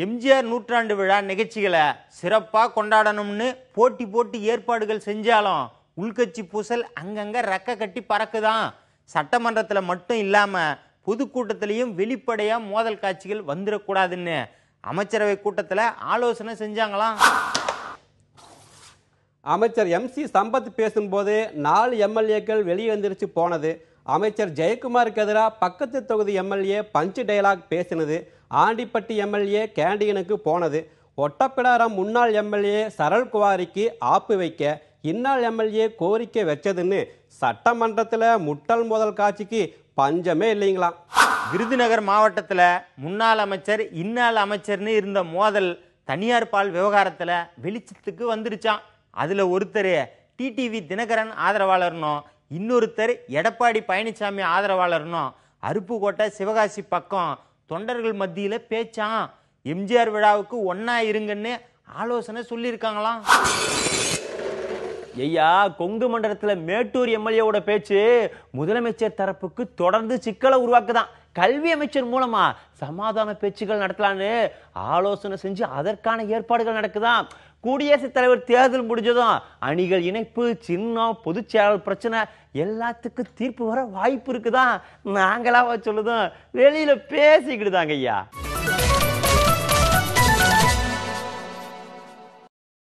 எம்ஜிஆர் நூற்றாண்டு விழா நிகழ்ச்சிகளை சிறப்பாக கொண்டாடணும்னு போட்டி ஏற்பாடுகள் செஞ்சாலும் உள்கட்சி பூசல் அங்கங்கே ரெக்க கட்டி பறக்குதான். சட்டமன்றத்தில் மட்டும் இல்லாமல் பொதுக்கூட்டத்திலையும் வெளிப்படையாக மோதல் காட்சிகள் வந்துடக்கூடாதுன்னு அமைச்சரவை கூட்டத்தில் ஆலோசனை செஞ்சாங்களாம். அமைச்சர் MC சம்பத் பேசும்போது 4 எம்எல்ஏக்கள் வெளியே வந்துருச்சு போனது. அமைச்சர் ஜெயக்குமாருக்கு எதிராக பக்கத்து தொகுதி எம்எல்ஏ பஞ்ச் டயலாக் பேசினது. ஆண்டிப்பட்டி எம்எல்ஏ கேண்டீனுக்கு போனது. ஒட்டப்பிடாரம் முன்னாள் எம்எல்ஏ சரல்குமாரிக்கு ஆப்பு வைக்க இன்னாள் எம்எல்ஏ கோரிக்கை வச்சதுன்னு சட்டமன்றத்தில் முட்டல் மோதல் காட்சிக்கு பஞ்சமே இல்லைங்களாம். விருதுநகர் மாவட்டத்தில் முன்னாள் அமைச்சர் இன்னாள் அமைச்சர்னு இருந்த மோதல் தனியார் பால் விவகாரத்தில் வெளிச்சத்துக்கு வந்துருச்சான். அதில் ஒருத்தர் டிடிவி தினகரன் ஆதரவாளர்னும் இன்னொருத்தர் எடப்பாடி பழனிசாமி ஆதரவாளர்னும் அருப்புக்கோட்டை சிவகாசி பக்கம் தொண்டர்கள் மத்தியில் பேச்சான். எம்ஜிஆர் விழாவுக்கு ஒன்னா இருங்கன்னு ஆலோசனை சொல்லியிருக்காங்களாம். ஐயா, கொங்கு மண்டலத்தில் மேட்டூர் எம்எல்ஏவோட பேச்சு முதலமைச்சர் தரப்புக்கு தொடர்ந்து சிக்கலை உருவாக்குதான். கல்வி அமைச்சர் மூலமா சமாதான பேச்சுகள் நடத்தலான்னு ஆலோசனை செஞ்சு அதற்கான ஏற்பாடுகள் நடக்குதான். குடியரசுத் தலைவர் தேர்தல் முடிஞ்சதும் அணிகள் இணைப்பு, சின்னம், பொதுச் செயலாளர் பிரச்சனை எல்லாத்துக்கும் தீர்ப்பு வர வாய்ப்பு இருக்குதான். நாங்களாவா சொல்லுதோம், வெளியில பேசிக்கிட்டு தாங்க ஐயா.